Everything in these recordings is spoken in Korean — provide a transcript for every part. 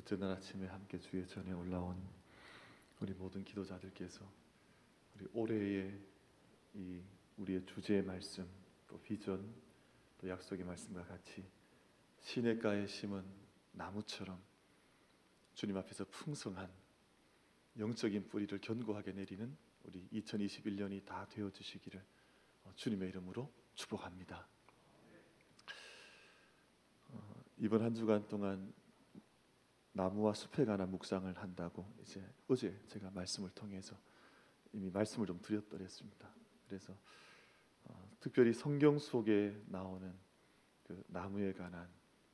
첫째 날 아침에 함께 주의 전에 올라온 우리 모든 기도자들께서 우리 올해의 이 우리의 주제의 말씀, 또 비전, 또 약속의 말씀과 같이 시냇가에 심은 나무처럼 주님 앞에서 풍성한 영적인 뿌리를 견고하게 내리는 우리 2021년이 다 되어 주시기를 주님의 이름으로 축복합니다. 이번 한 주간 동안 나무와 숲에 관한 묵상을 한다고 이제 어제 제가 말씀을 통해서 이미 말씀을 좀 드렸더랬습니다. 그래서 특별히 성경 속에 나오는 그 나무에 관한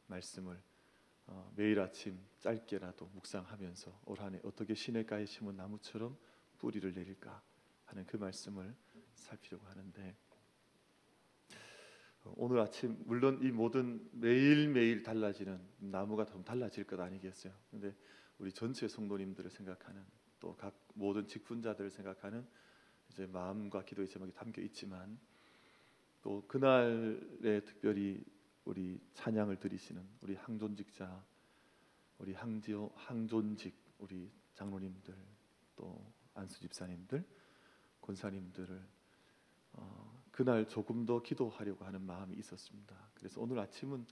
말씀을 매일 아침 짧게라도 묵상하면서 올 한 해 어떻게 시냇가에 심은 나무처럼 뿌리를 내릴까 하는 그 말씀을 살피려고 하는데, 오늘 아침 물론 이 모든 매일매일 달라지는 나무가 좀 달라질 것 아니겠어요. 근데 우리 전체 성도님들을 생각하는, 또 각 모든 직분자들을 생각하는 이제 마음과 기도의 제목이 담겨 있지만, 또 그날에 특별히 우리 찬양을 드리시는 우리 항존직자, 우리 항존직 우리 장로님들, 또 안수 집사님들, 권사님들을 그날 조금 더 기도하려고 하는 마음이 있었습니다. 그래서 오늘 아침은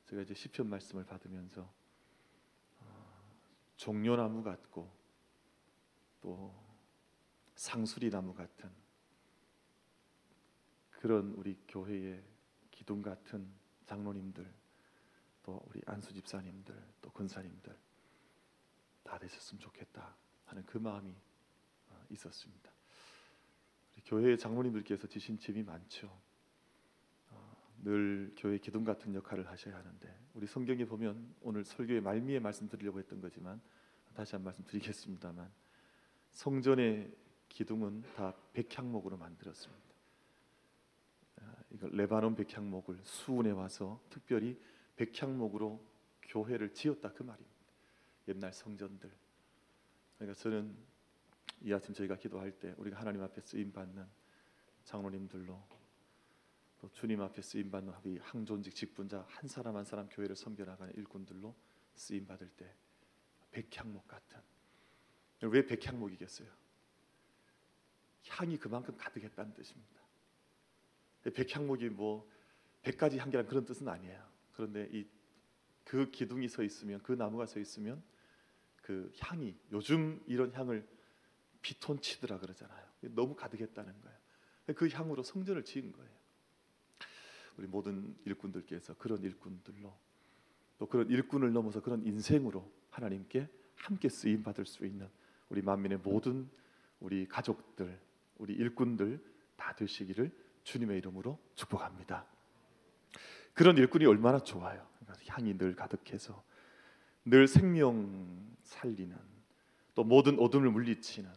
제가 이제 시편 말씀을 받으면서 종려나무 같고 또 상수리나무 같은 그런 우리 교회의 기둥 같은 장로님들, 또 우리 안수 집사님들, 또 권사님들 다 되셨으면 좋겠다 하는 그 마음이 있었습니다. 우리 교회의 장로님들께서 지신 짐이 많죠. 늘 교회 기둥 같은 역할을 하셔야 하는데, 우리 성경에 보면 오늘 설교의 말미에 말씀드리려고 했던 거지만 다시 한 말씀 드리겠습니다만, 성전의 기둥은 다 백향목으로 만들었습니다. 이걸 레바논 백향목을 수운에 와서 특별히 백향목으로 교회를 지었다 그 말입니다. 옛날 성전들. 그러니까 저는 이 아침 저희가 기도할 때 우리가 하나님 앞에 쓰임 받는 장로님들로, 또 주님 앞에 쓰임 받는 이 항존직 직분자 한 사람 한 사람 교회를 섬겨나가는 일꾼들로 쓰임 받을 때 백향목 같은. 왜 백향목이겠어요? 향이 그만큼 가득했다는 뜻입니다. 백향목이 뭐 100가지 향기란 그런 뜻은 아니에요. 그런데 그 기둥이 서 있으면, 그 나무가 서 있으면 그 향이, 요즘 이런 향을 피톤치드라 그러잖아요. 너무 가득했다는 거예요. 그 향으로 성전을 지은 거예요. 우리 모든 일꾼들께서 그런 일꾼들로, 또 그런 일꾼을 넘어서 그런 인생으로 하나님께 함께 쓰임 받을 수 있는 우리 만민의 모든 우리 가족들, 우리 일꾼들 다 되시기를 주님의 이름으로 축복합니다. 그런 일꾼이 얼마나 좋아요. 향이 늘 가득해서 늘 생명 살리는, 또 모든 어둠을 물리치는,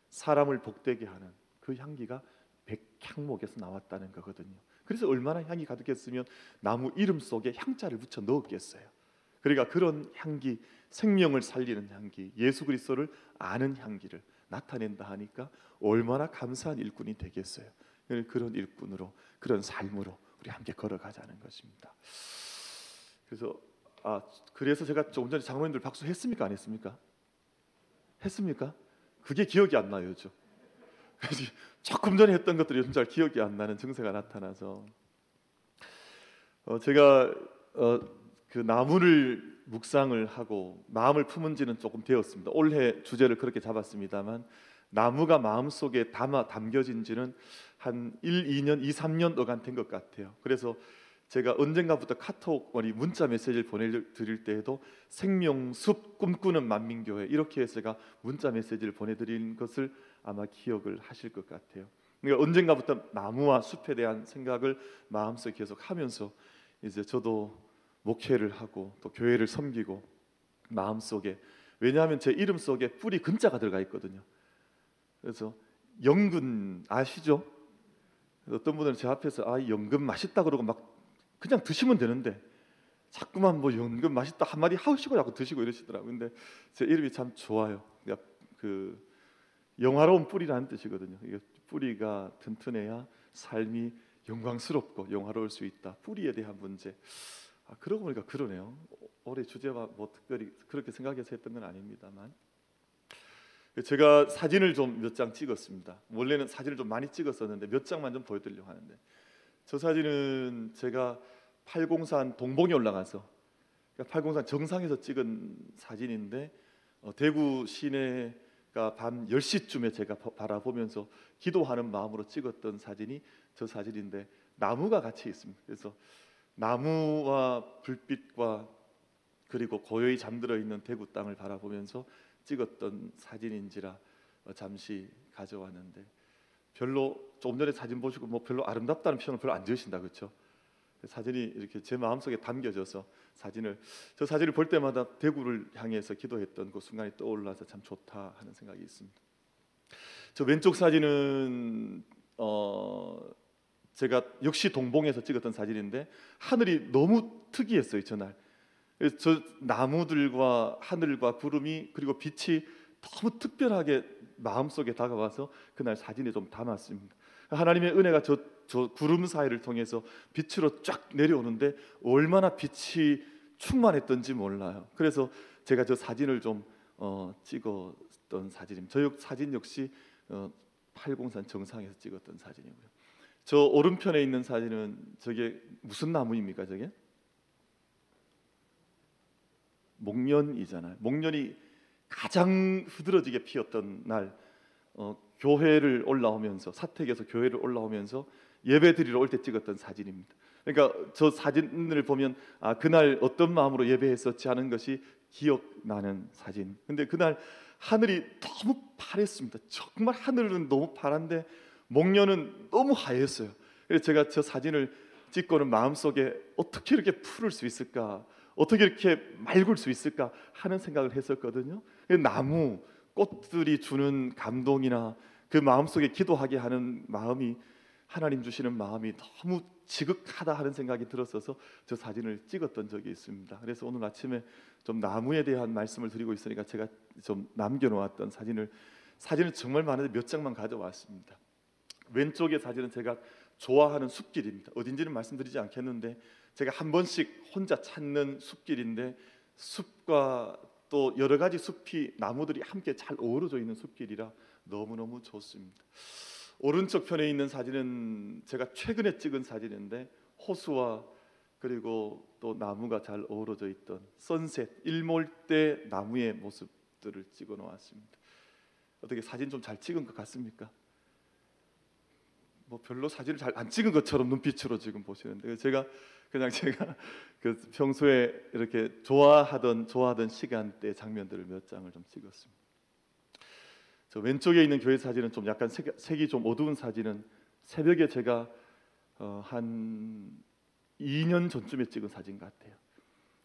사람을 복되게 하는 그 향기가 백향목에서 나왔다는 거거든요. 그래서 얼마나 향이 가득했으면 나무 이름 속에 향자를 붙여 넣었겠어요. 그러니까 그런 향기, 생명을 살리는 향기, 예수 그리스도를 아는 향기를 나타낸다 하니까 얼마나 감사한 일꾼이 되겠어요. 그런 일꾼으로, 그런 삶으로 우리 함께 걸어가자는 것입니다. 그래서 제가 조금 전에 장로님들 박수 했습니까? 안 했습니까? 했습니까? 그게 기억이 안 나요, 요즘. 그래서 조금 전에 했던 것들이 요즘 잘 기억이 안 나는 증세가 나타나서 제가 그 나무를 묵상을 하고 마음을 품은 지는 조금 되었습니다. 올해 주제를 그렇게 잡았습니다만, 나무가 마음속에 담겨진 지는 한 1, 2년, 2, 3년 어간 된 것 같아요. 그래서 제가 언젠가부터 카톡, 문자 메시지를 보내드릴 때에도 생명숲 꿈꾸는 만민교회 이렇게 해서 제가 문자 메시지를 보내드린 것을 아마 기억을 하실 것 같아요. 그러니까 언젠가부터 나무와 숲에 대한 생각을 마음속에 계속 하면서 이제 저도 목회를 하고 또 교회를 섬기고 마음속에, 왜냐하면 제 이름 속에 뿌리 근자가 들어가 있거든요. 그래서 연근 아시죠? 어떤 분들은 제 앞에서 연근 맛있다 그러고 막 그냥 드시면 되는데 자꾸만 뭐 연근 맛있다 한마디 하시고 자꾸 드시고 이러시더라고요. 근데 제 이름이 참 좋아요. 그러니까 그 영화로운 뿌리라는 뜻이거든요. 이게 뿌리가 튼튼해야 삶이 영광스럽고 영화로울 수 있다. 뿌리에 대한 문제. 그러고 보니까 그러네요. 올해 주제와 뭐 특별히 그렇게 생각해서 했던 건 아닙니다만, 제가 사진을 좀 몇 장 찍었습니다. 원래는 사진을 좀 많이 찍었었는데 몇 장만 좀 보여드리려고 하는데, 저 사진은 제가 팔공산 동봉에 올라가서, 그러니까 팔공산 정상에서 찍은 사진인데, 대구 시내가 밤 10시쯤에 제가 바라보면서 기도하는 마음으로 찍었던 사진이 저 사진인데, 나무가 같이 있습니다. 그래서 나무와 불빛과 그리고 고요히 잠들어 있는 대구 땅을 바라보면서 찍었던 사진인지라 잠시 가져왔는데, 별로 조금 전에 사진 보시고 뭐 별로 아름답다는 표현을 별로 안 지으신다, 그렇죠? 사진이 이렇게 제 마음속에 담겨져서 저 사진을 볼 때마다 대구를 향해서 기도했던 그 순간이 떠올라서 참 좋다 하는 생각이 있습니다. 저 왼쪽 사진은 제가 역시 동봉에서 찍었던 사진인데, 하늘이 너무 특이했어요, 저날. 그래서 저 나무들과 하늘과 구름이 그리고 빛이 너무 특별하게 마음속에 다가와서 그날 사진에 좀 담았습니다. 하나님의 은혜가 저 구름 사이를 통해서 빛으로 쫙 내려오는데 얼마나 빛이 충만했던지 몰라요. 그래서 제가 저 사진을 좀 찍었던 사진입니다. 저 사진 역시 팔공산 정상에서 찍었던 사진이고요. 저 오른편에 있는 사진은 저게 무슨 나무입니까? 저게 목련이잖아요. 목련이 가장 흐드러지게 피었던 날, 교회를 올라오면서, 사택에서 교회를 올라오면서 예배드리러 올 때 찍었던 사진입니다. 그러니까 저 사진을 보면 그날 어떤 마음으로 예배했었지 하는 것이 기억나는 사진. 근데 그날 하늘이 너무 파랬습니다. 정말 하늘은 너무 파란데 목련은 너무 하였어요. 그래서 제가 저 사진을 찍고는 마음속에 어떻게 이렇게 푸를 수 있을까, 어떻게 이렇게 맑을 수 있을까 하는 생각을 했었거든요. 나무, 꽃들이 주는 감동이나 그 마음속에 기도하게 하는 마음이, 하나님 주시는 마음이 너무 지극하다 하는 생각이 들었어서 저 사진을 찍었던 적이 있습니다. 그래서 오늘 아침에 좀 나무에 대한 말씀을 드리고 있으니까 제가 좀 남겨놓았던 사진을 정말 많은데 몇 장만 가져왔습니다. 왼쪽의 사진은 제가 좋아하는 숲길입니다. 어딘지는 말씀드리지 않겠는데, 제가 한 번씩 혼자 찾는 숲길인데, 숲과 또 여러 가지 숲이, 나무들이 함께 잘 어우러져 있는 숲길이라 너무너무 좋습니다. 오른쪽 편에 있는 사진은 제가 최근에 찍은 사진인데, 호수와 그리고 또 나무가 잘 어우러져 있던 선셋, 일몰 때 나무의 모습들을 찍어 놓았습니다. 어떻게 사진 좀 잘 찍은 것 같습니까? 뭐 별로 사진을 잘 안 찍은 것처럼 눈빛으로 지금 보시는데, 제가 그 평소에 이렇게 좋아하던 시간대 장면들을 몇 장을 좀 찍었습니다. 저 왼쪽에 있는 교회 사진은 좀 약간 색이 좀 어두운 사진은 새벽에 제가 한 2년 전쯤에 찍은 사진 같아요.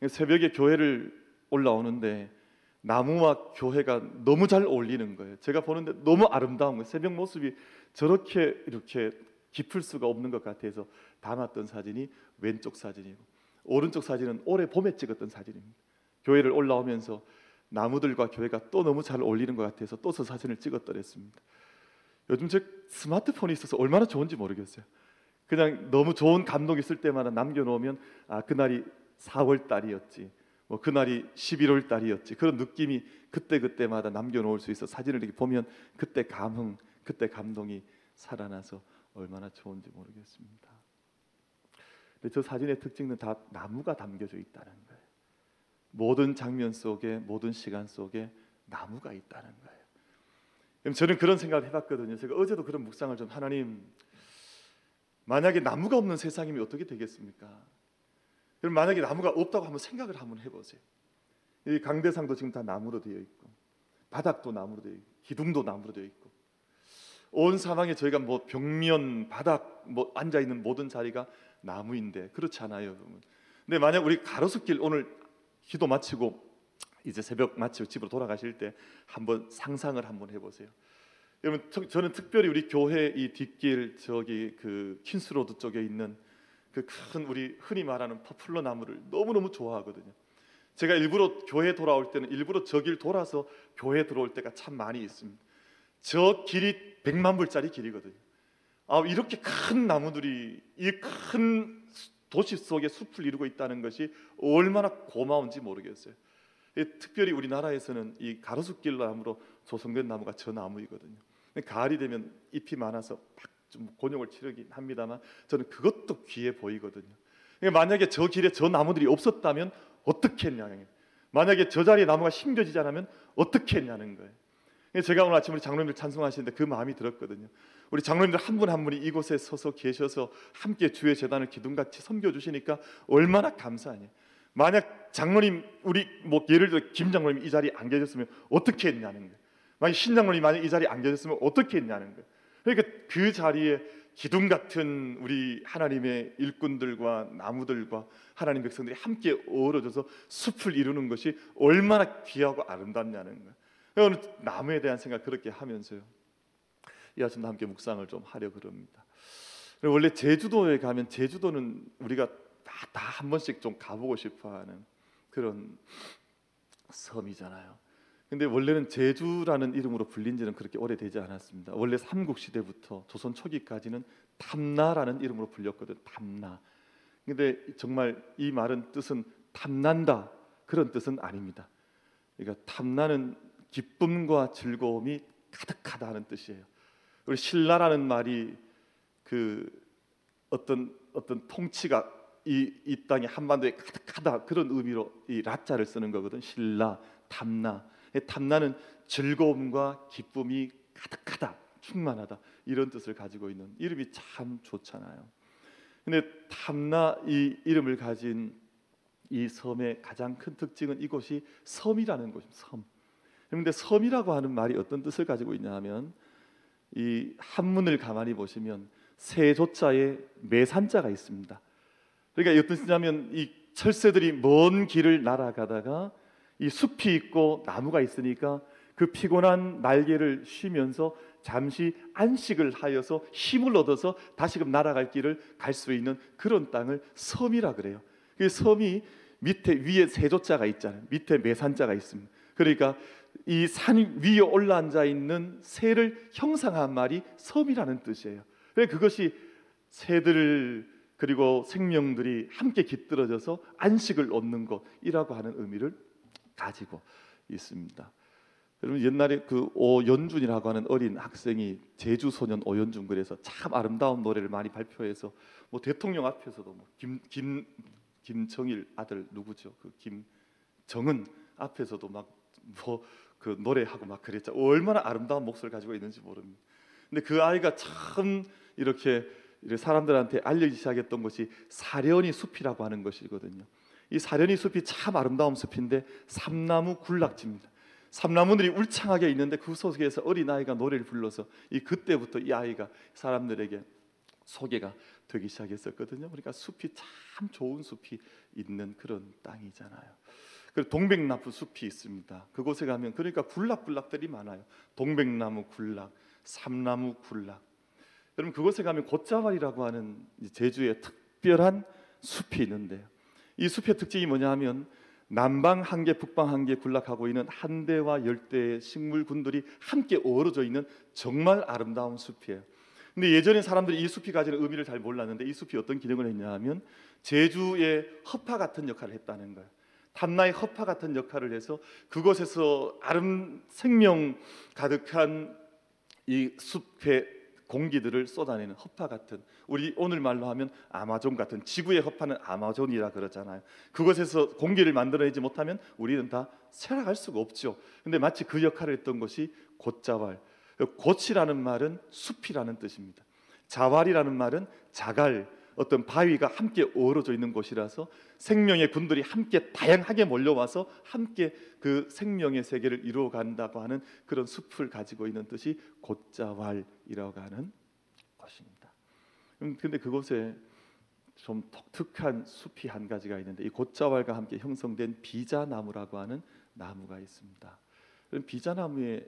새벽에 교회를 올라오는데 나무와 교회가 너무 잘 어울리는 거예요. 제가 보는데 너무 아름다운 거예요. 새벽 모습이 저렇게 이렇게 깊을 수가 없는 것 같아서 담았던 사진이 왼쪽 사진이고, 오른쪽 사진은 올해 봄에 찍었던 사진입니다. 교회를 올라오면서 나무들과 교회가 또 너무 잘 어울리는 것 같아서 또 저 사진을 찍었더랬습니다. 요즘 제 스마트폰이 있어서 얼마나 좋은지 모르겠어요. 그냥 너무 좋은 감동이 있을 때마다 남겨놓으면 그날이 4월 달이었지, 뭐 그날이 11월 달이었지, 그런 느낌이 그때마다 남겨놓을 수 있어 사진을 이렇게 보면 그때 감동이 살아나서 얼마나 좋은지 모르겠습니다. 근데 저 사진의 특징은 다 나무가 담겨져 있다는 거예요. 모든 장면 속에, 모든 시간 속에 나무가 있다는 거예요. 저는 그런 생각을 해봤거든요. 제가 어제도 그런 묵상을 좀, 하나님, 만약에 나무가 없는 세상이면 어떻게 되겠습니까? 그럼 만약에 나무가 없다고 한번 생각을 한번 해보세요. 이 강대상도 지금 다 나무로 되어 있고, 바닥도 나무로 되어 있고, 기둥도 나무로 되어 있고, 온 사방에 저희가 뭐 벽면, 바닥, 뭐 앉아 있는 모든 자리가 나무인데 그렇지 않아요, 여러분. 근데 만약 우리 가로수길 오늘 기도 마치고 이제 새벽 마치고 집으로 돌아가실 때 한번 상상을 한번 해보세요. 여러분, 저는 특별히 우리 교회 이 뒷길, 저기 그 킨스로드 쪽에 있는 그 큰 우리 흔히 말하는 포플러 나무를 너무너무 좋아하거든요. 제가 일부러 교회 돌아올 때는 일부러 저 길 돌아서 교회 들어올 때가 참 많이 있습니다. 저 길이 100만 불짜리 길이거든요. 이렇게 큰 나무들이, 이 큰 도시 속에 숲을 이루고 있다는 것이 얼마나 고마운지 모르겠어요. 특별히 우리나라에서는 이 가로수길 나무로 조성된 나무가 저 나무이거든요. 가을이 되면 잎이 많아서 막 좀 곤욕을 치르긴 합니다만 저는 그것도 귀해 보이거든요. 만약에 저 길에 저 나무들이 없었다면 어떻게 했냐는 거예요. 만약에 저 자리에 나무가 심겨지지 않으면 어떻게 했냐는 거예요. 제가 오늘 아침 우리 장로님들 찬송하시는데 그 마음이 들었거든요. 우리 장로님들 한 분 한 분이 이곳에 서서 계셔서 함께 주의 제단을 기둥같이 섬겨주시니까 얼마나 감사하냐. 만약 장로님 우리 뭐 예를 들어 김 장로님 이 자리에 안 계셨으면 어떻게 했냐는 거예요. 만약 신 장로님 만약 이 자리에 안 계셨으면 어떻게 했냐는 거예요. 그러니까 그 자리에 기둥 같은 우리 하나님의 일꾼들과 나무들과 하나님 백성들이 함께 어우러져서 숲을 이루는 것이 얼마나 귀하고 아름답냐는 거예요. 오늘 나무에 대한 생각 그렇게 하면서요, 이 아침도 함께 묵상을 좀 하려 그럽니다. 원래 제주도에 가면 제주도는 우리가 다 한 번씩 좀 가보고 싶어하는 그런 섬이잖아요. 근데 원래는 제주라는 이름으로 불린 지는 그렇게 오래되지 않았습니다. 원래 삼국시대부터 조선 초기까지는 탐나라는 이름으로 불렸거든. 탐나. 근데 정말 이 말은 뜻은 탐난다 그런 뜻은 아닙니다. 그러니까 탐나는 기쁨과 즐거움이 가득하다는 뜻이에요. 우리 신라라는 말이 그 어떤 통치가 이 땅의 한반도에 가득하다 그런 의미로 이 라자를 쓰는 거거든. 신라, 탐나. 탐나는 즐거움과 기쁨이 가득하다, 충만하다 이런 뜻을 가지고 있는 이름이 참 좋잖아요. 근데 탐나 이 이름을 가진 이 섬의 가장 큰 특징은 이곳이 섬이라는 곳입니다. 섬. 그런데 섬이라고 하는 말이 어떤 뜻을 가지고 있냐 하면 이 한문을 가만히 보시면 세조자에 매산자가 있습니다. 그러니까 어떤 뜻이냐면 이 철새들이 먼 길을 날아가다가 이 숲이 있고 나무가 있으니까 그 피곤한 날개를 쉬면서 잠시 안식을 하여서 힘을 얻어서 다시금 날아갈 길을 갈 수 있는 그런 땅을 섬이라 그래요. 그 섬이 밑에 위에 세조자가 있잖아요. 밑에 매산자가 있습니다. 그러니까 이 산 위에 올라앉아 있는 새를 형상한 말이 섬이라는 뜻이에요. 그것이 새들 그리고 생명들이 함께 깃들어져서 안식을 얻는 곳이라고 하는 의미를 가지고 있습니다. 여러분 옛날에 그 오연준이라고 하는 어린 학생이 제주 소년 오연준 그래서 참 아름다운 노래를 많이 발표해서 뭐 대통령 앞에서도 뭐 김정일 아들 누구죠? 그 김정은 앞에서도 막 뭐 그 노래하고 막 그랬죠. 얼마나 아름다운 목소리를 가지고 있는지 모릅니다. 근데 그 아이가 참 이렇게 사람들한테 알려지기 시작했던 것이 사려니 숲이라고 하는 것이거든요. 이 사려니 숲이 참 아름다운 숲인데 삼나무 군락지입니다. 삼나무들이 울창하게 있는데 그 속에서 어린아이가 노래를 불러서 그때부터 이 아이가 사람들에게 소개가 되기 시작했었거든요. 그러니까 숲이 참 좋은 숲이 있는 그런 땅이잖아요. 그리고 동백나무 숲이 있습니다. 그곳에 가면 그러니까 군락들이 많아요. 동백나무 군락, 삼나무 군락. 여러분 그곳에 가면 곶자왈이라고 하는 제주의 특별한 숲이 있는데요. 이 숲의 특징이 뭐냐 하면 남방 한 개, 북방 한 개 군락하고 있는 한대와 열대의 식물군들이 함께 어우러져 있는 정말 아름다운 숲이에요. 근데 예전에 사람들이 이 숲이 가지는 의미를 잘 몰랐는데 이 숲이 어떤 기능을 했냐 하면 제주의 허파 같은 역할을 했다는 거예요. 탐나의 허파 같은 역할을 해서 그곳에서 생명 가득한 이 숲의 공기들을 쏟아내는 허파 같은, 우리 오늘 말로 하면 아마존 같은, 지구의 허파는 아마존이라 그러잖아요. 그곳에서 공기를 만들어내지 못하면 우리는 다 살아갈 수가 없죠. 근데 마치 그 역할을 했던 것이 곶자왈. 곶이라는 말은 숲이라는 뜻입니다. 자왈이라는 말은 자갈, 어떤 바위가 함께 어우러져 있는 곳이라서 생명의 군들이 함께 다양하게 몰려와서 함께 그 생명의 세계를 이루어 간다고 하는 그런 숲을 가지고 있는 뜻이 곶자왈이라고 하는 곳입니다. 근데 그곳에 좀 독특한 숲이 한 가지가 있는데 이 곶자왈과 함께 형성된 비자나무라고 하는 나무가 있습니다. 비자나무의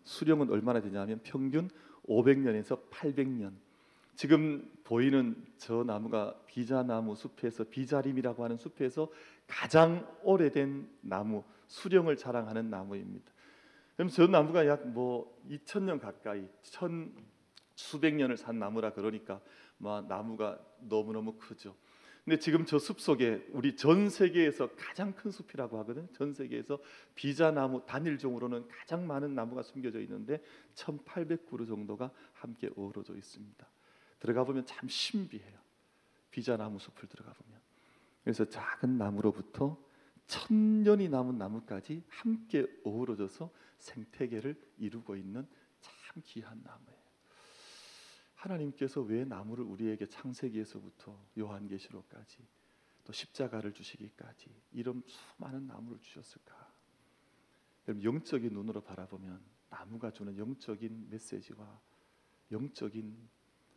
수령은 얼마나 되냐면 평균 500년에서 800년. 지금 보이는 저 나무가 비자나무 숲에서 비자림이라고 하는 숲에서 가장 오래된 나무, 수령을 자랑하는 나무입니다. 그럼 저 나무가 약 2000년 가까이 수백 년을 산 나무라 그러니까 막 나무가 너무너무 크죠. 근데 지금 저 숲 속에 우리 전 세계에서 가장 큰 숲이라고 하거든요. 전 세계에서 비자나무 단일종으로는 가장 많은 나무가 숨겨져 있는데 1800그루 정도가 함께 어우러져 있습니다. 들어가 보면 참 신비해요. 비자나무 숲을 들어가 보면. 그래서 작은 나무로부터 1000년이 남은 나무까지 함께 어우러져서 생태계를 이루고 있는 참 귀한 나무예요. 하나님께서 왜 나무를 우리에게 창세기에서부터 요한계시록까지 또 십자가를 주시기까지 이런 수많은 나무를 주셨을까? 여러분, 영적인 눈으로 바라보면 나무가 주는 영적인 메시지와 영적인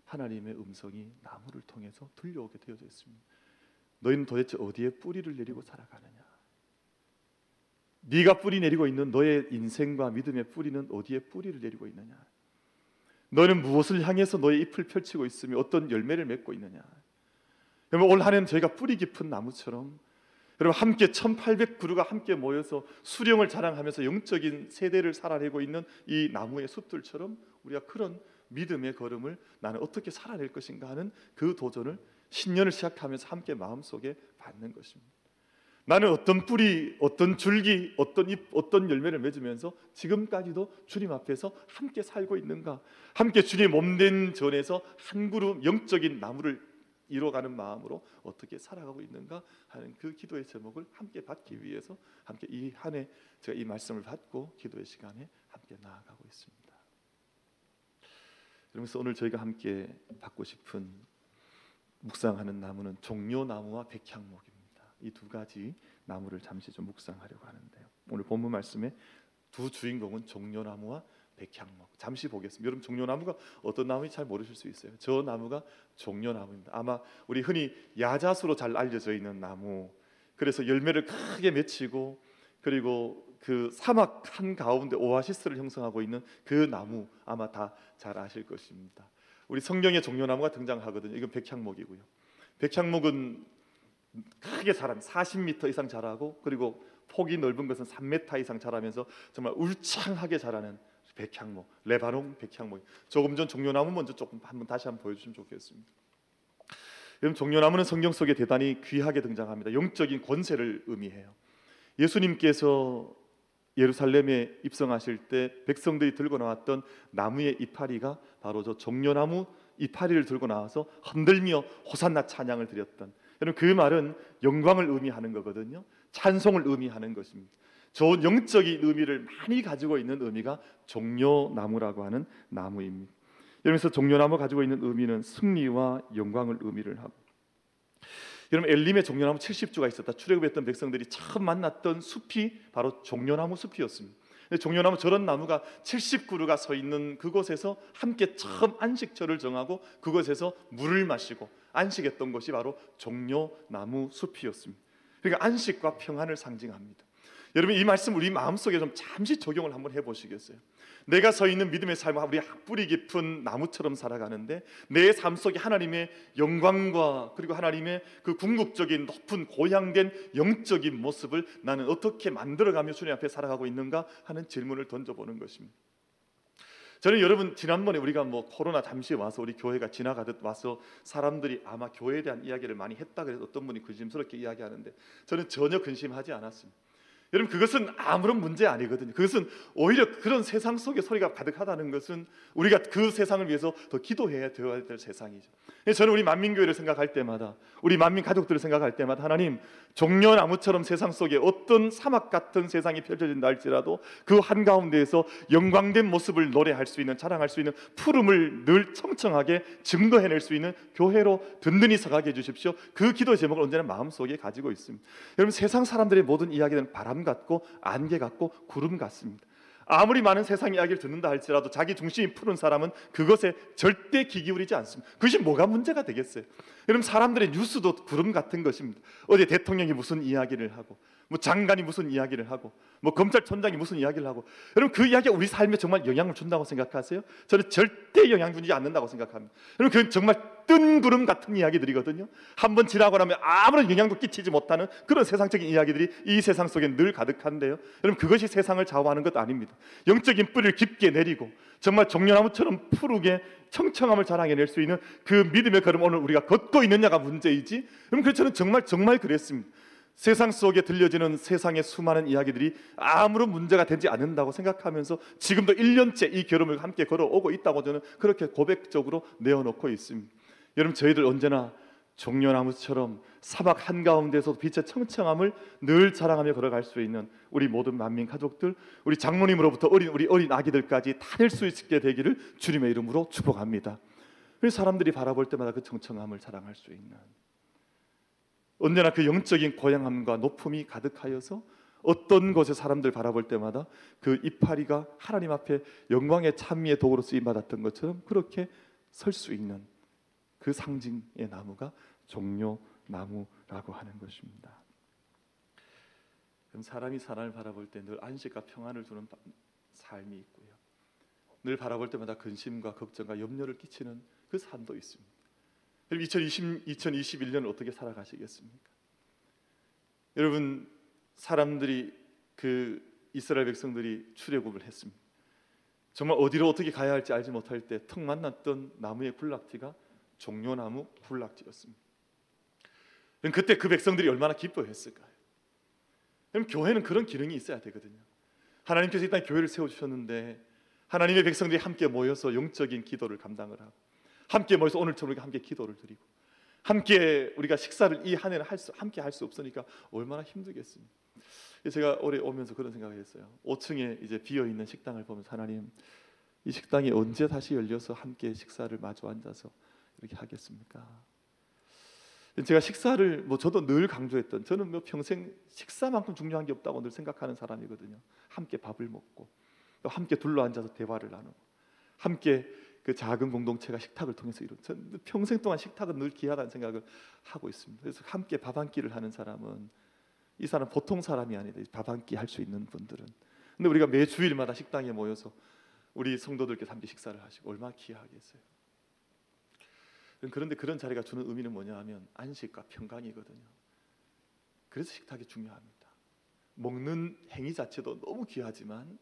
하나님의 음성이 나무를 통해서 들려오게 되어져 있습니다. 너희는 도대체 어디에 뿌리를 내리고 살아가느냐? 네가 뿌리 내리고 있는 너의 인생과 믿음의 뿌리는 어디에 뿌리를 내리고 있느냐? 너는 무엇을 향해서 너의 잎을 펼치고 있으며 어떤 열매를 맺고 있느냐? 여러분, 올 한해는 저희가 뿌리 깊은 나무처럼 여러분 함께 1800그루가 함께 모여서 수령을 자랑하면서 영적인 세대를 살아내고 있는 이 나무의 숲들처럼 우리가 그런 믿음의 걸음을 나는 어떻게 살아낼 것인가 하는 그 도전을 신년을 시작하면서 함께 마음속에 받는 것입니다. 나는 어떤 뿌리, 어떤 줄기, 어떤 잎, 어떤 열매를 맺으면서 지금까지도 주님 앞에서 함께 살고 있는가? 함께 주님 몸된 전에서 한 그룹 영적인 나무를 이뤄가는 마음으로 어떻게 살아가고 있는가 하는 그 기도의 제목을 함께 받기 위해서 함께 이 한 해 제가 이 말씀을 받고 기도의 시간에 함께 나아가고 있습니다. 그러면서 오늘 저희가 함께 받고 싶은 묵상하는 나무는 종려나무와 백향목입니다. 이 두 가지 나무를 잠시 좀 묵상하려고 하는데요. 오늘 본문 말씀의 두 주인공은 종려나무와 백향목. 잠시 보겠습니다. 여러분, 종려나무가 어떤 나무인지 잘 모르실 수 있어요. 저 나무가 종려나무입니다. 아마 우리 흔히 야자수로 잘 알려져 있는 나무. 그래서 열매를 크게 맺히고 그리고 그 사막 한 가운데 오아시스를 형성하고 있는 그 나무 아마 다 잘 아실 것입니다. 우리 성경에 종려나무가 등장하거든요. 이건 백향목이고요. 백향목은 크게 자란 40m 이상 자라고 그리고 폭이 넓은 것은 3m 이상 자라면서 정말 울창하게 자라는 백향목, 레바논 백향목. 조금 전 종려나무 먼저 조금 다시 한번 보여주시면 좋겠습니다. 여러분, 종려나무는 성경 속에 대단히 귀하게 등장합니다. 영적인 권세를 의미해요. 예수님께서 예루살렘에 입성하실 때 백성들이 들고 나왔던 나무의 이파리가 바로 저 종려나무 이파리를 들고 나와서 흔들며 호산나 찬양을 드렸던, 여러분 그 말은 영광을 의미하는 거거든요. 찬송을 의미하는 것입니다. 좋은 영적인 의미를 많이 가지고 있는 의미가 종려나무라고 하는 나무입니다. 여러분서 종려나무 가지고 있는 의미는 승리와 영광을 의미를 하고, 여러분 엘림에 종려나무 70주가 있었다. 출애굽했던 백성들이 처음 만났던 숲이 바로 종려나무 숲이었습니다. 종려나무 저런 나무가 70그루가 서 있는 그곳에서 함께 처음 안식처를 정하고 그곳에서 물을 마시고 안식했던 것이 바로 종려나무 숲이었습니다. 그러니까 안식과 평안을 상징합니다. 여러분 이 말씀 우리 마음속에 좀 잠시 적용을 한번 해보시겠어요? 내가 서 있는 믿음의 삶은 우리 뿌리 깊은 나무처럼 살아가는데 내 삶 속에 하나님의 영광과 그리고 하나님의 그 궁극적인 높은 고향된 영적인 모습을 나는 어떻게 만들어가며 주님 앞에 살아가고 있는가 하는 질문을 던져보는 것입니다. 저는 여러분 지난번에 우리가 코로나 잠시 와서 우리 교회가 지나가듯 와서 사람들이 아마 교회에 대한 이야기를 많이 했다 그래서 어떤 분이 근심스럽게 이야기하는데 저는 전혀 근심하지 않았습니다. 여러분 그것은 아무런 문제 아니거든요. 그것은 오히려 그런 세상 속에 소리가 가득하다는 것은 우리가 그 세상을 위해서 더 기도해야 되어야 될 세상이죠. 저는 우리 만민교회를 생각할 때마다 우리 만민 가족들을 생각할 때마다 하나님 종려나무처럼 세상 속에 어떤 사막 같은 세상이 펼쳐진다 할지라도 그 한가운데에서 영광된 모습을 노래할 수 있는 자랑할 수 있는 푸름을 늘 청청하게 증거해낼 수 있는 교회로 든든히 서가게 해주십시오. 그 기도 제목을 언제나 마음속에 가지고 있습니다. 여러분 세상 사람들의 모든 이야기는 바람 같고 안개 같고 구름 같습니다. 아무리 많은 세상 이야기를 듣는다 할지라도 자기 중심이 푸른 사람은 그것에 절대 귀 기울이지 않습니다. 그것이 뭐가 문제가 되겠어요? 여러분 사람들의 뉴스도 구름 같은 것입니다. 어제 대통령이 무슨 이야기를 하고 장관이 무슨 이야기를 하고 검찰총장이 무슨 이야기를 하고, 여러분 그 이야기가 우리 삶에 정말 영향을 준다고 생각하세요? 저는 절대 영향 주지 않는다고 생각합니다. 여러분 그건 정말 뜬 구름 같은 이야기들이거든요. 한번 지나고 나면 아무런 영향도 끼치지 못하는 그런 세상적인 이야기들이 이 세상 속에 늘 가득한데요. 여러분 그것이 세상을 좌우하는 것 아닙니다. 영적인 뿌리를 깊게 내리고 정말 종려나무처럼 푸르게 청청함을 자랑해낼 수 있는 그 믿음의 걸음 오늘 우리가 걷고 있느냐가 문제이지. 그래서 저는 정말 그랬습니다. 세상 속에 들려지는 세상의 수많은 이야기들이 아무런 문제가 되지 않는다고 생각하면서 지금도 1년째 이 걸음을 함께 걸어오고 있다고 저는 그렇게 고백적으로 내어놓고 있습니다. 여러분, 저희들 언제나 종려나무처럼 사막 한가운데서 빛의 청청함을 늘 자랑하며 걸어갈 수 있는 우리 모든 만민 가족들, 우리 장로님으로부터 우리 어린 아기들까지 다 될 수 있게 되기를 주님의 이름으로 축복합니다. 그래서 사람들이 바라볼 때마다 그 청청함을 자랑할 수 있는, 언제나 그 영적인 고향함과 높음이 가득하여서 어떤 곳에 사람들 바라볼 때마다 그 이파리가 하나님 앞에 영광의 찬미의 도구로 쓰임받았던 것처럼 그렇게 설 수 있는 그 상징의 나무가 종려나무라고 하는 것입니다. 그럼 사람이 사람을 바라볼 때 늘 안식과 평안을 주는 삶이 있고요, 늘 바라볼 때마다 근심과 걱정과 염려를 끼치는 그 삶도 있습니다. 그럼 2021년을 어떻게 살아가시겠습니까? 여러분, 사람들이 그 이스라엘 백성들이 출애굽을 했습니다. 정말 어디로 어떻게 가야 할지 알지 못할 때 턱 만났던 나무의 군락지가 종려나무 군락지였습니다. 그때 그 백성들이 얼마나 기뻐했을까요? 그럼 교회는 그런 기능이 있어야 되거든요. 하나님께서 일단 교회를 세워주셨는데 하나님의 백성들이 함께 모여서 영적인 기도를 감당을 하고, 함께 모여서 오늘처럼 우리가 함께 기도를 드리고, 함께 우리가 식사를 이 한 해는 함께 할 수 없으니까 얼마나 힘들겠습니까? 제가 올해 오면서 그런 생각을 했어요. 5층에 이제 비어 있는 식당을 보면서, 하나님, 이 식당이 언제 다시 열려서 함께 식사를 마주 앉아서 이렇게 하겠습니까? 제가 식사를 저도 늘 강조했던, 저는 평생 식사만큼 중요한 게 없다고 늘 생각하는 사람이거든요. 함께 밥을 먹고 또 함께 둘러 앉아서 대화를 나누고, 함께 그 작은 공동체가 식탁을 통해서 저는 평생 동안 식탁은 늘 귀하다는 생각을 하고 있습니다. 그래서 함께 밥 한 끼를 하는 사람은, 이 사람 보통 사람이 아니다. 밥 한 끼 할 수 있는 분들은. 근데 우리가 매 주일마다 식당에 모여서 우리 성도들께서 함께 식사를 하시고 얼마나 귀하겠어요. 그런데 그런 자리가 주는 의미는 뭐냐 하면 안식과 평강이거든요. 그래서 식탁이 중요합니다. 먹는 행위 자체도 너무 귀하지만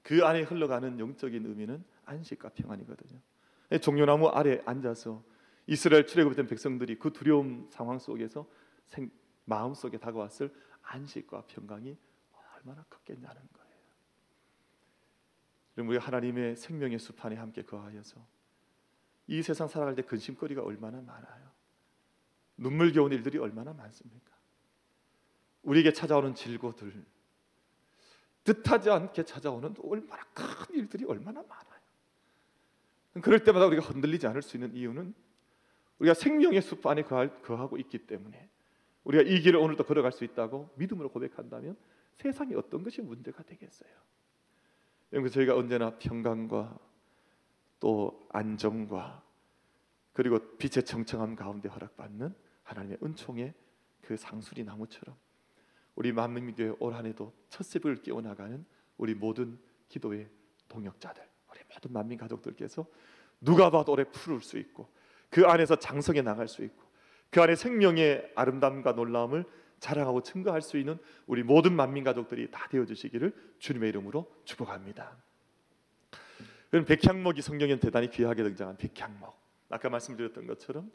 그 안에 흘러가는 영적인 의미는 안식과 평안이거든요. 종려나무 아래 앉아서 이스라엘 출애굽된 백성들이 그 두려움 상황 속에서 마음속에 다가왔을 안식과 평강이 얼마나 컸겠냐는 거예요. 그럼 우리 하나님의 생명의 숲 안에 함께 거하여서 이 세상 살아갈 때 근심거리가 얼마나 많아요. 눈물겨운 일들이 얼마나 많습니까? 우리에게 찾아오는 질고들, 뜻하지 않게 찾아오는 얼마나 큰 일들이 얼마나 많아요. 그럴 때마다 우리가 흔들리지 않을 수 있는 이유는 우리가 생명의 숲 안에 거하고 있기 때문에, 우리가 이 길을 오늘도 걸어갈 수 있다고 믿음으로 고백한다면 세상에 어떤 것이 문제가 되겠어요? 그래서 저희가 언제나 평강과 또 안정과 그리고 빛의 청청함 가운데 허락받는 하나님의 은총의 그 상수리 나무처럼 우리 만민교회 올 한 해도 첫 새벽을 깨워나가는 우리 모든 기도의 동역자들, 우리 모든 만민 가족들께서 누가 봐도 올해 푸를 수 있고 그 안에서 장성해 나갈 수 있고 그 안에 생명의 아름다움과 놀라움을 자랑하고 증거할 수 있는 우리 모든 만민 가족들이 다 되어주시기를 주님의 이름으로 축복합니다. 그럼 백향목이 성경에 대단히 귀하게 등장한 백향목, 아까 말씀드렸던 것처럼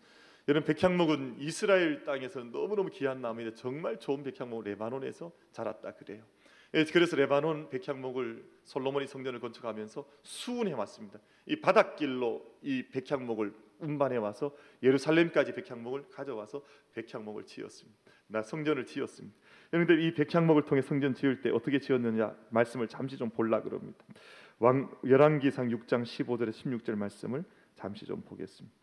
여러분, 백향목은 이스라엘 땅에서는 너무너무 귀한 나무인데 정말 좋은 백향목을 레바논에서 자랐다 그래요. 그래서 레바논 백향목을 솔로몬이 성전을 건축하면서 수운해 왔습니다. 이 바닷길로 이 백향목을 운반해 와서 예루살렘까지 백향목을 가져와서 백향목을 지었습니다. 성전을 지었습니다. 그런데 이 백향목을 통해 성전 지을 때 어떻게 지었느냐 말씀을 잠시 좀 볼라 그럽니다. 열왕기상 6장 15절에 16절 말씀을 잠시 좀 보겠습니다.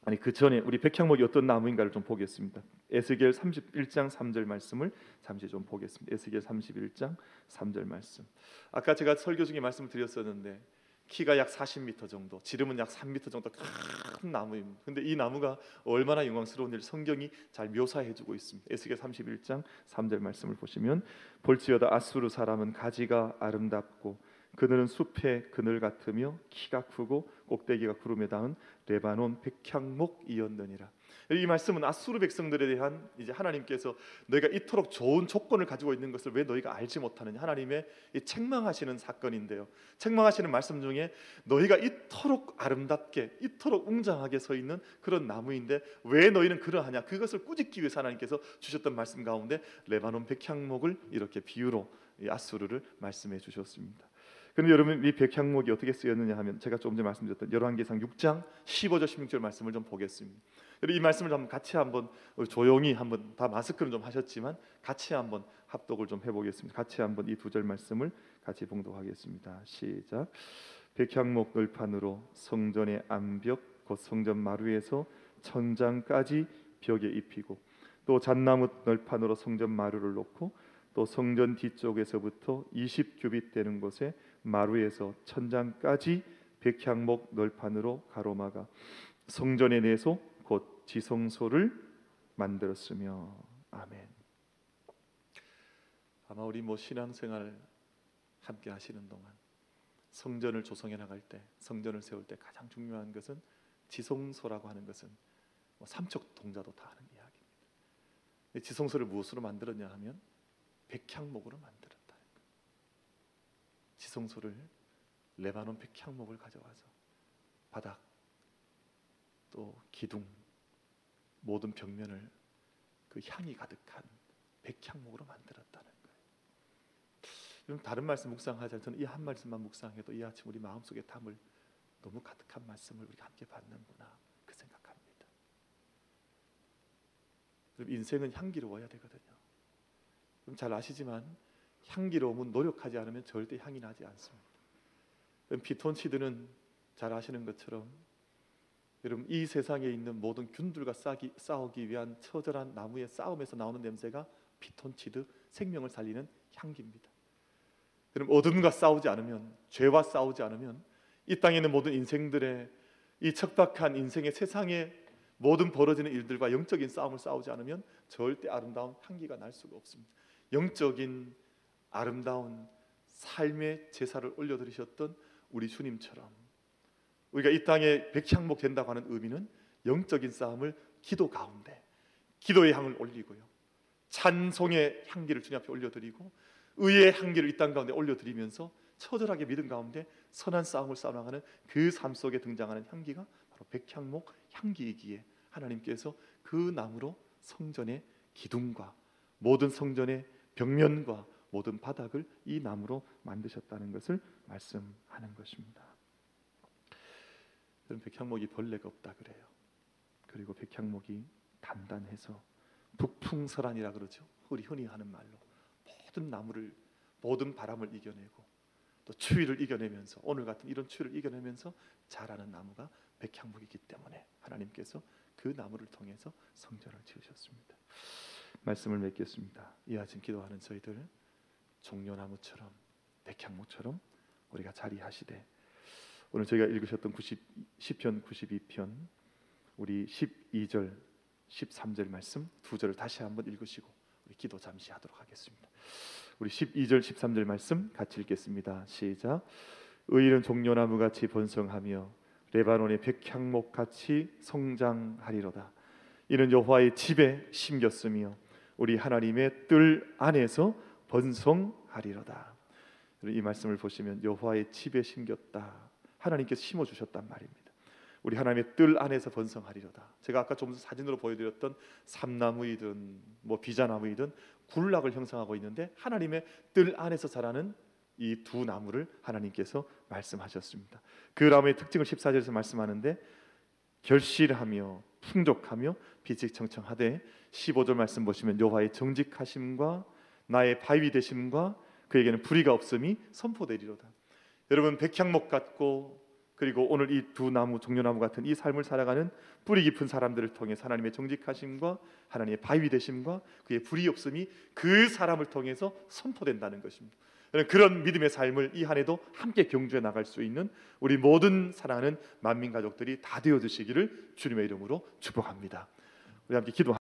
아니 그 전에 우리 백향목이 어떤 나무인가를 좀 보겠습니다. 에스겔 31장 3절 말씀을 잠시 좀 보겠습니다. 에스겔 31장 3절 말씀. 아까 제가 설교 중에 말씀을 드렸었는데 키가 약 40m 정도, 지름은 약 3m 정도 큰 나무입니다. 근데 이 나무가 얼마나 영광스러운지 성경이 잘 묘사해주고 있습니다. 에스겔 31장 3절 말씀을 보시면 볼지어다 아수르 사람은 가지가 아름답고 그늘은 숲의 그늘 같으며 키가 크고 꼭대기가 구름에 닿은 레바논 백향목이었느니라. 이 말씀은 아수르 백성들에 대한 이제 하나님께서 너희가 이토록 좋은 조건을 가지고 있는 것을 왜 너희가 알지 못하느냐, 하나님의 이 책망하시는 사건인데요. 책망하시는 말씀 중에 너희가 이토록 아름답게 이토록 웅장하게 서 있는 그런 나무인데 왜 너희는 그러하냐, 그것을 꾸짖기 위해서 하나님께서 주셨던 말씀 가운데 레바논 백향목을 이렇게 비유로 이 아수르를 말씀해 주셨습니다. 그런데 여러분, 이 백향목이 어떻게 쓰였느냐 하면 제가 조금 전에 말씀드렸던 열왕기상 6장 15절 16절 말씀을 좀 보겠습니다. 이 말씀을 한번 같이 한번 조용히 한번, 다 마스크는 좀 하셨지만 같이 한번 합독을 좀 해보겠습니다. 같이 한번 이 두 절 말씀을 같이 봉독하겠습니다. 시작. 백향목 널판으로 성전의 암벽 곧 성전 마루에서 천장까지 벽에 입히고 또 잣나무 널판으로 성전 마루를 놓고 또 성전 뒤쪽에서부터 20규빗 되는 곳에 마루에서 천장까지 백향목 널판으로 가로막아 성전의 내소 곧 지성소를 만들었으며. 아멘. 아마 우리 신앙생활 함께 하시는 동안 성전을 조성해 나갈 때, 성전을 세울 때 가장 중요한 것은 지성소라고 하는 것은 삼척 동자도 다 하는 이야기입니다. 지성소를 무엇으로 만들었냐 하면 백향목으로 만들었다. 지성소를 레바논 백향목을 가져와서 바닥 또 기둥 모든 벽면을 그 향이 가득한 백향목으로 만들었다는 거예요. 여러분, 다른 말씀 묵상하지 않아도 저는 이 한 말씀만 묵상해도 이 아침 우리 마음속에 담을 너무 가득한 말씀을 우리가 함께 받는구나, 그 생각합니다. 여러분, 인생은 향기로워야 되거든요. 그럼 잘 아시지만 향기로움은 노력하지 않으면 절대 향이 나지 않습니다. 피톤치드는 잘 아시는 것처럼 여러분, 이 세상에 있는 모든 균들과 싸우기 위한 처절한 나무의 싸움에서 나오는 냄새가 피톤치드, 생명을 살리는 향기입니다. 여러분, 어둠과 싸우지 않으면, 죄와 싸우지 않으면 이 땅에 있는 모든 인생들의 이 척박한 인생의 세상에 모든 벌어지는 일들과 영적인 싸움을 싸우지 않으면 절대 아름다운 향기가 날 수가 없습니다. 영적인 아름다운 삶의 제사를 올려드리셨던 우리 주님처럼 우리가 이 땅에 백향목 된다고 하는 의미는 영적인 싸움을 기도 가운데 기도의 향을 올리고요, 찬송의 향기를 주님 앞에 올려드리고 의의 향기를 이 땅 가운데 올려드리면서 처절하게 믿음 가운데 선한 싸움을 싸워나가는 그 삶 속에 등장하는 향기가 바로 백향목 향기이기에 하나님께서 그 나무로 성전의 기둥과 모든 성전의 벽면과 모든 바닥을 이 나무로 만드셨다는 것을 말씀하는 것입니다. 여러분, 백향목이 벌레가 없다 그래요. 그리고 백향목이 단단해서 북풍설한이라 그러죠. 우리 흔히 하는 말로 모든 나무를, 모든 바람을 이겨내고 또 추위를 이겨내면서, 오늘 같은 이런 추위를 이겨내면서 자라는 나무가 백향목이기 때문에 하나님께서 그 나무를 통해서 성전을 지으셨습니다. 말씀을 맺겠습니다. 이 아침 기도하는 저희들 종려나무처럼 백향목처럼 우리가 자리하시되, 오늘 저희가 읽으셨던 시편 92편 우리 12절 13절 말씀 두 절을 다시 한번 읽으시고 우리 기도 잠시 하도록 하겠습니다. 우리 12절 13절 말씀 같이 읽겠습니다. 시작. 의인은 종려나무 같이 번성하며 레바논의 백향목 같이 성장하리로다. 이는 여호와의 집에 심겼으며 우리 하나님의 뜰 안에서 번성하리로다. 이 말씀을 보시면 여호와의 집에 심겼다, 하나님께서 심어주셨단 말입니다. 우리 하나님의 뜰 안에서 번성하리로다. 제가 아까 좀 사진으로 보여드렸던 삼나무이든 비자나무이든 군락을 형성하고 있는데 하나님의 뜰 안에서 자라는 이 두 나무를 하나님께서 말씀하셨습니다. 그 나무의 특징을 14절에서 말씀하는데 결실하며 풍족하며 빛이 청청하되, 15절 말씀 보시면 여호와의 정직하심과 나의 바위 되심과 그에게는 불의가 없음이 선포되리로다. 여러분, 백향목 같고 그리고 오늘 이 두 나무, 종려나무 같은 이 삶을 살아가는 뿌리 깊은 사람들을 통해 하나님의 정직하심과 하나님의 바위 되심과 그의 불의 없음이 그 사람을 통해서 선포된다는 것입니다. 그런 믿음의 삶을 이 한 해도 함께 경주해 나갈 수 있는 우리 모든 사랑하는 만민 가족들이 다 되어 주시기를 주님의 이름으로 축복합니다. 우리 함께 기도